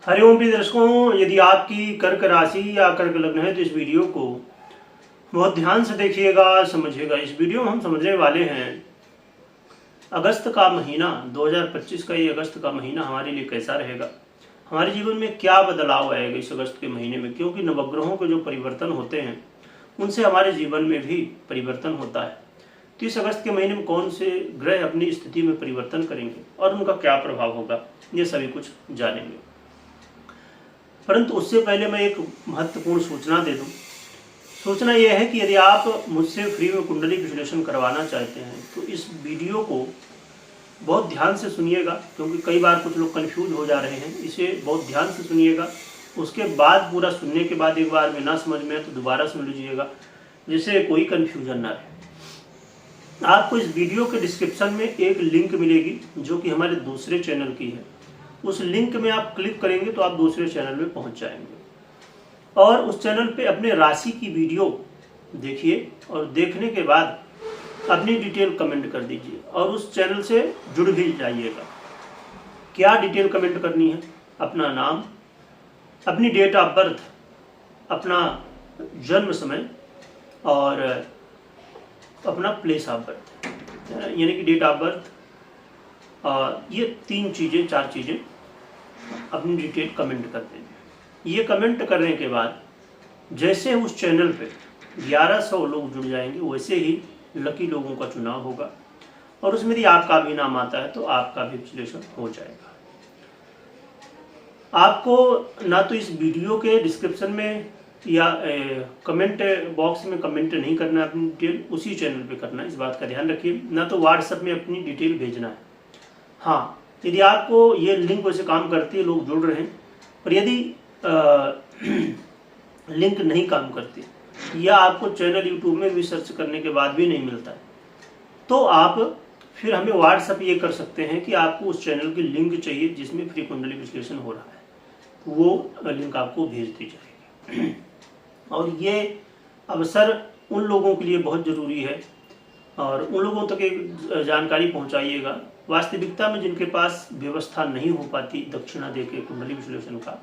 हरिओम प्रिय दर्शकों, यदि आपकी कर्क राशि या कर्क लग्न है तो इस वीडियो को बहुत ध्यान से देखिएगा, समझिएगा। इस वीडियो में हम समझने वाले हैं अगस्त का महीना 2025 का। ये अगस्त का महीना हमारे लिए कैसा रहेगा, हमारे जीवन में क्या बदलाव आएगा इस अगस्त के महीने में, क्योंकि नवग्रहों के जो परिवर्तन होते हैं उनसे हमारे जीवन में भी परिवर्तन होता है। तो इस अगस्त के महीने में कौन से ग्रह अपनी स्थिति में परिवर्तन करेंगे और उनका क्या प्रभाव होगा, ये सभी कुछ जानेंगे। परंतु उससे पहले मैं एक महत्वपूर्ण सूचना दे दूं। सूचना यह है कि यदि आप मुझसे फ्री में कुंडली विश्लेषण करवाना चाहते हैं तो इस वीडियो को बहुत ध्यान से सुनिएगा, क्योंकि कई बार कुछ लोग कंफ्यूज हो जा रहे हैं। इसे बहुत ध्यान से सुनिएगा, उसके बाद पूरा सुनने के बाद एक बार में ना समझ में आए तो दोबारा सुन लीजिएगा, जिससे कोई कन्फ्यूजन ना रहे। आपको इस वीडियो के डिस्क्रिप्शन में एक लिंक मिलेगी जो कि हमारे दूसरे चैनल की है। उस लिंक में आप क्लिक करेंगे तो आप दूसरे चैनल में पहुंच जाएंगे और उस चैनल पे अपने राशि की वीडियो देखिए और देखने के बाद अपनी डिटेल कमेंट कर दीजिए और उस चैनल से जुड़ भी जाइएगा। क्या डिटेल कमेंट करनी है? अपना नाम, अपनी डेट ऑफ बर्थ, अपना जन्म समय और अपना प्लेस ऑफ बर्थ, यानी कि डेट ऑफ बर्थ, ये तीन चीज़ें, चार चीज़ें अपनी डिटेल कमेंट कर देंगे। ये कमेंट करने के बाद जैसे उस चैनल पे 1100 लोग जुड़ जाएंगे वैसे ही लकी लोगों का चुनाव होगा और उसमें यदि आपका भी नाम आता है तो आपका भी विश्लेषण हो जाएगा। आपको ना तो इस वीडियो के डिस्क्रिप्शन में या कमेंट बॉक्स में कमेंट नहीं करना है, अपनी डिटेल उसी चैनल पे करना है, इस बात का ध्यान रखिए। ना तो व्हाट्सएप में अपनी डिटेल भेजना है। हाँ, यदि आपको ये लिंक वैसे काम करती है, लोग जुड़ रहे हैं, पर यदि लिंक नहीं काम करती या आपको चैनल यूट्यूब में भी सर्च करने के बाद भी नहीं मिलता है तो आप फिर हमें व्हाट्सएप ये कर सकते हैं कि आपको उस चैनल की लिंक चाहिए जिसमें फ्री कुंडली विश्लेषण हो रहा है, वो लिंक आपको भेज दी जाएगी। और ये अवसर उन लोगों के लिए बहुत ज़रूरी है और उन लोगों तक एक जानकारी पहुंचाइएगा। वास्तविकता में जिनके पास व्यवस्था नहीं हो पाती दक्षिणा देके कुंडली विश्लेषण का,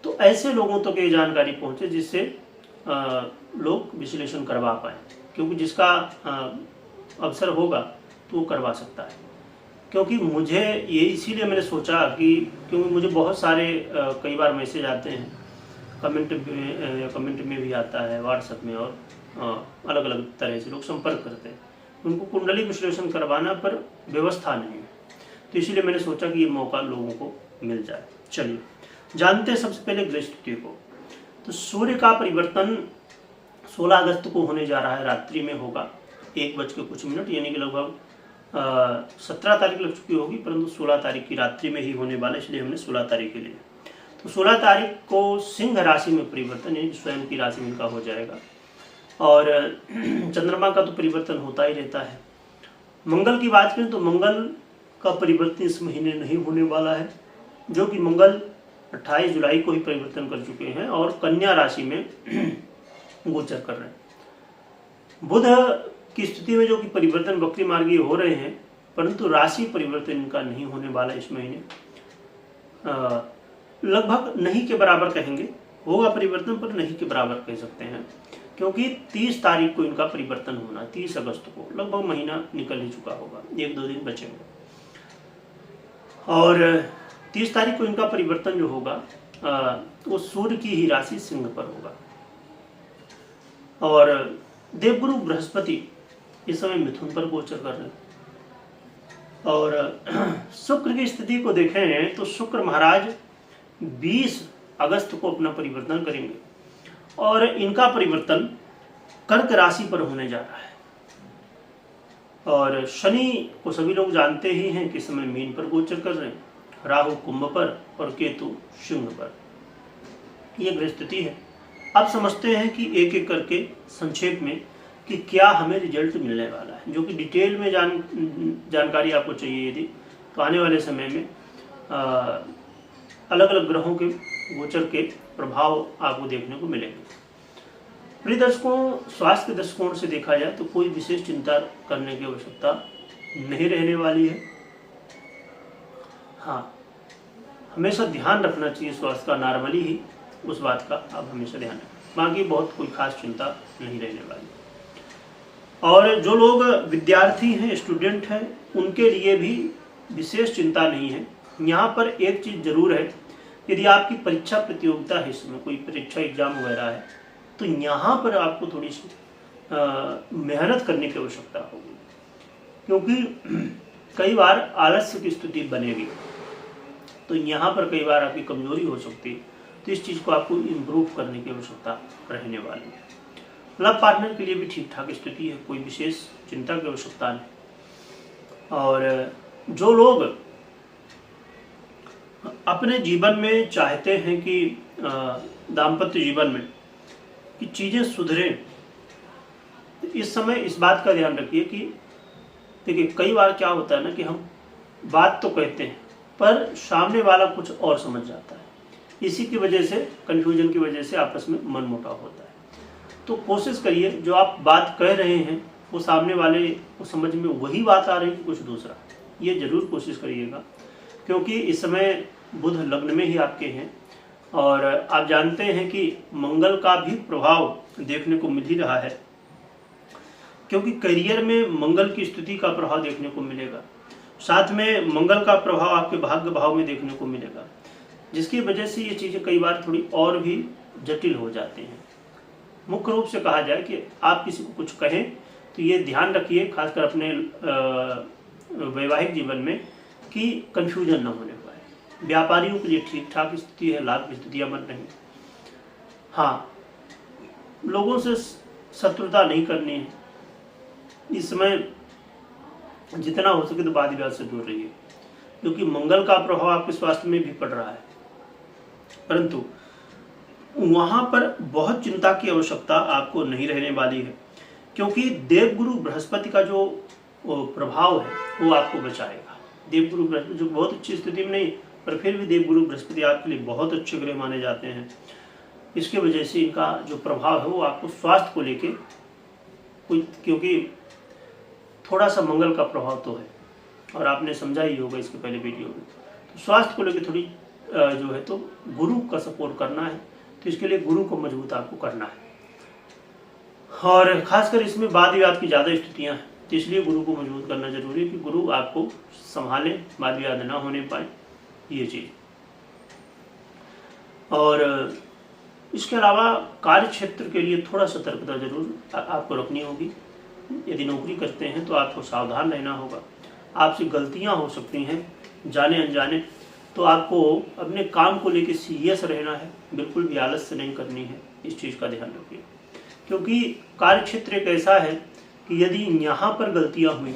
तो ऐसे लोगों तक ये जानकारी पहुंचे जिससे लोग विश्लेषण करवा पाए, क्योंकि जिसका अवसर होगा तो वो करवा सकता है। क्योंकि मुझे ये इसीलिए मैंने सोचा कि क्योंकि मुझे बहुत सारे कई बार मैसेज आते हैं, कमेंट में भी आता है, व्हाट्सएप में, और अलग अलग तरह से लोग संपर्क करते हैं, उनको कुंडली विश्लेषण करवाना पर व्यवस्था नहीं है, तो इसीलिए मैंने सोचा कि ये मौका लोगों को मिल जाए। चलिए जानते हैं सबसे पहले ग्रह स्थिति को। तो सूर्य का परिवर्तन 16 अगस्त को होने जा रहा है, रात्रि में होगा 1 बज के कुछ मिनट, यानी कि लगभग 17 तारीख लग चुकी होगी, परंतु 16 तारीख की रात्रि में ही होने वाला, इसलिए हमने 16 तारीख के लिए। तो 16 तारीख को सिंह राशि में परिवर्तन, यानी स्वयं की राशि में इनका हो जाएगा। और चंद्रमा का तो परिवर्तन होता ही रहता है। मंगल की बात करें तो मंगल का परिवर्तन इस महीने नहीं होने वाला है, जो कि मंगल 28 जुलाई को ही परिवर्तन कर चुके हैं और कन्या राशि में गोचर कर रहे हैं। बुध की स्थिति में जो कि परिवर्तन वक्री मार्गीय हो रहे हैं, परंतु राशि परिवर्तन इनका नहीं होने वाला इस महीने। लगभग नहीं के बराबर कहेंगे, होगा परिवर्तन पर नहीं के बराबर कह सकते हैं, क्योंकि 30 तारीख को इनका परिवर्तन होना, 30 अगस्त को, लगभग महीना निकल ही चुका होगा, 1-2 दिन बचेंगे। और 30 तारीख को इनका परिवर्तन जो होगा वो सूर्य की ही राशि सिंह पर होगा। और देवगुरु बृहस्पति इस समय मिथुन पर गोचर कर रहे हैं। और शुक्र की स्थिति को देखें तो शुक्र महाराज 20 अगस्त को अपना परिवर्तन करेंगे और इनका परिवर्तन कर्क राशि पर होने जा रहा है। और शनि को सभी लोग जानते ही हैं कि समय मीन पर गोचर कर रहे हैं, राहु कुंभ पर और केतु सिंह पर। यह ग्रह स्थिति है। अब समझते हैं कि एक एक करके संक्षेप में कि क्या हमें रिजल्ट मिलने वाला है, जो कि डिटेल में जानकारी आपको चाहिए यदि, तो आने वाले समय में अलग अलग ग्रहों के गोचर के प्रभाव आपको देखने को मिलेंगे। प्रिय दर्शकों, स्वास्थ्य के दृष्टिकोण से देखा जाए तो कोई विशेष चिंता करने की आवश्यकता नहीं रहने वाली है। हाँ, हमेशा ध्यान रखना चाहिए स्वास्थ्य का, नॉर्मली ही उस बात का आप हमेशा ध्यान रखें। बाकी बहुत कोई खास चिंता नहीं रहने वाली। और जो लोग विद्यार्थी हैं, स्टूडेंट हैं, उनके लिए भी विशेष चिंता नहीं है। यहाँ पर एक चीज़ जरूर है, यदि आपकी परीक्षा प्रतियोगिता है, इसमें कोई परीक्षा एग्जाम वगैरह है, तो यहाँ पर आपको थोड़ी सी मेहनत करने की आवश्यकता होगी, क्योंकि कई बार आलस्य की स्थिति बनेगी, तो यहाँ पर कई बार आपकी कमजोरी हो सकती है। तो इस चीज़ को आपको इम्प्रूव करने की आवश्यकता रहने वाली है। लव पार्टनर के लिए भी ठीक ठाक स्थिति है, कोई विशेष चिंता की आवश्यकता नहीं। और जो लोग अपने जीवन में चाहते हैं कि दाम्पत्य जीवन में कि चीज़ें सुधरें, तो इस समय इस बात का ध्यान रखिए कि देखिए कई बार क्या होता है ना कि हम बात तो कहते हैं पर सामने वाला कुछ और समझ जाता है। इसी की वजह से, कन्फ्यूजन की वजह से आपस में मनमुटाव होता है। तो कोशिश करिए जो आप बात कह रहे हैं वो सामने वाले को समझ में वही बात आ रही है कुछ दूसरा, ये जरूर कोशिश करिएगा, क्योंकि इस समय बुध लग्न में ही आपके हैं और आप जानते हैं कि मंगल का भी प्रभाव देखने को मिल ही रहा है, क्योंकि करियर में मंगल की स्थिति का प्रभाव देखने को मिलेगा। साथ में मंगल का प्रभाव आपके भाग्य भाव में देखने को मिलेगा, जिसकी वजह से ये चीज़ें कई बार थोड़ी और भी जटिल हो जाती हैं। मुख्य रूप से कहा जाए कि आप किसी को कुछ कहें तो ये ध्यान रखिए, खासकर अपने वैवाहिक जीवन में, कि कन्फ्यूजन न होने पाए। व्यापारियों के लिए ठीक ठाक स्थिति है, लाभ की स्थितियाँ बन रही। हाँ, लोगों से शत्रुता नहीं करनी है। इस समय जितना हो सके तो वाद विवाद से दूर रहिए, क्योंकि मंगल का प्रभाव आपके स्वास्थ्य में भी पड़ रहा है, परंतु वहां पर बहुत चिंता की आवश्यकता आपको नहीं रहने वाली है, क्योंकि देवगुरु बृहस्पति का जो प्रभाव है वो आपको बचाएगा। देवगुरु बृहस्पति जो बहुत अच्छी स्थिति में नहीं, पर फिर भी देवगुरु बृहस्पति आपके लिए बहुत अच्छे ग्रह माने जाते हैं। इसके वजह से इनका जो प्रभाव है वो आपको स्वास्थ्य को लेके कोई, क्योंकि थोड़ा सा मंगल का प्रभाव तो है और आपने समझा ही होगा इसके पहले वीडियो में, तो स्वास्थ्य को लेके थोड़ी जो है तो गुरु का सपोर्ट करना है, तो इसके लिए गुरु को मजबूत आपको करना है। और खासकर इसमें वाद विवाद की ज़्यादा स्थितियाँ हैं, तो इसलिए गुरु को मजबूत करना जरूरी है कि गुरु आपको संभालें, वाद विवाद ना होने पाए, ये चीज़। और इसके अलावा कार्य क्षेत्र के लिए थोड़ा सतर्कता जरूर आपको रखनी होगी। यदि नौकरी करते हैं तो आपको सावधान रहना होगा, आपसे गलतियां हो सकती हैं जाने अनजाने, तो आपको अपने काम को लेकर सीरियस रहना है, बिल्कुल भी आलस्य नहीं करनी है, इस चीज़ का ध्यान रखिए। क्योंकि कार्य क्षेत्र एक ऐसा है कि यदि यहाँ पर गलतियाँ हुई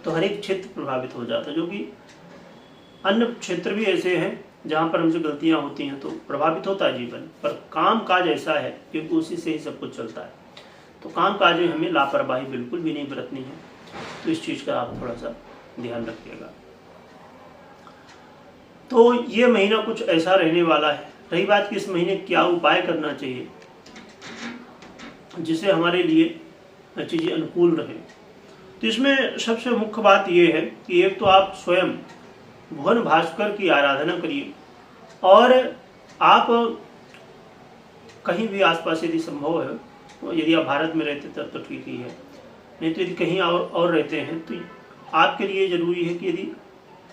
तो हर एक क्षेत्र प्रभावित हो जाता है, जो कि अन्य क्षेत्र भी ऐसे हैं जहाँ पर हमसे गलतियाँ होती हैं तो प्रभावित होता है जीवन, पर काम काज ऐसा है क्योंकि उसी से ही सब कुछ चलता है, तो काम काज में हमें लापरवाही बिल्कुल भी नहीं बरतनी है। तो इस चीज़ का आप थोड़ा सा ध्यान रखिएगा। तो ये महीना कुछ ऐसा रहने वाला है। रही बात कि इस महीने क्या उपाय करना चाहिए जिससे हमारे लिए चीज़ें अनुकूल रहे, तो इसमें सबसे मुख्य बात यह है कि एक तो आप स्वयं भुवन भास्कर की आराधना करिए, और आप कहीं भी आसपास यदि संभव है, तो यदि आप भारत में रहते तब तो ठीक ही है, नहीं तो यदि कहीं और रहते हैं तो आपके लिए ज़रूरी है कि यदि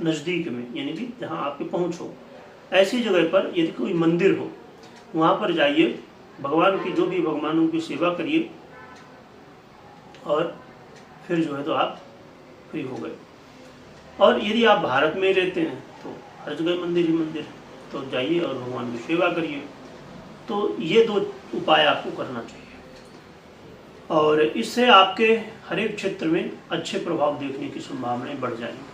नज़दीक में, यानी कि जहाँ आपके पहुँच हो, ऐसी जगह पर यदि कोई मंदिर हो वहाँ पर जाइए, भगवान की जो भी भगवानों की सेवा करिए, और फिर जो है तो आप फ्री हो गए। और यदि आप भारत में रहते हैं तो हर जगह मंदिर ही मंदिर है, तो जाइए और भगवान की सेवा करिए। तो ये दो उपाय आपको करना चाहिए, और इससे आपके हर एक क्षेत्र में अच्छे प्रभाव देखने की संभावनाएं बढ़ जाएंगी।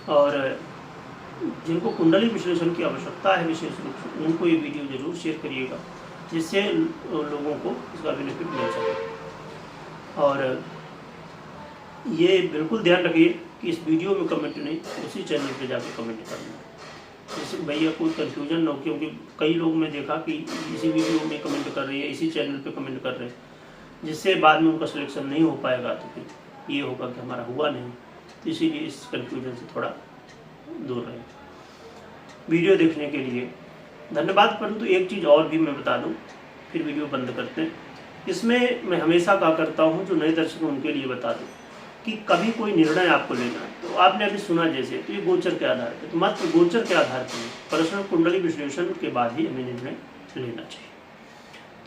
और जिनको कुंडली विश्लेषण की आवश्यकता है विशेष रूप से, उनको ये वीडियो जरूर शेयर करिएगा, जिससे लोगों को इसका बेनिफिट मिल सके। और ये बिल्कुल ध्यान रखिए कि इस वीडियो में कमेंट नहीं, उसी चैनल पे जाके कमेंट करना है, जिससे भैया कोई कन्फ्यूजन ना हो। क्योंकि कई लोग मैं देखा कि इसी वीडियो में कमेंट कर रही है, इसी चैनल पे कमेंट कर रहे हैं, जिससे बाद में उनका सिलेक्शन नहीं हो पाएगा, तो फिर ये होगा कि हमारा हुआ नहीं। तो इसीलिए इस कन्फ्यूजन से थोड़ा दूर रहें। वीडियो देखने के लिए धन्यवाद। परंतु एक चीज़ और भी मैं बता दूं, फिर वीडियो बंद करते हैं। इसमें मैं हमेशा कहा करता हूं, जो नए दर्शक हैं उनके लिए बता दूं कि कभी कोई निर्णय आपको लेना है तो आपने अभी सुना जैसे, तो ये गोचर के आधार पर, तो मात्र गोचर के आधार पर पर्सनल कुंडली विश्लेषण के बाद ही हमें निर्णय लेना चाहिए।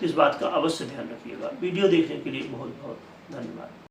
तो इस बात का अवश्य ध्यान रखिएगा। वीडियो देखने के लिए बहुत बहुत धन्यवाद।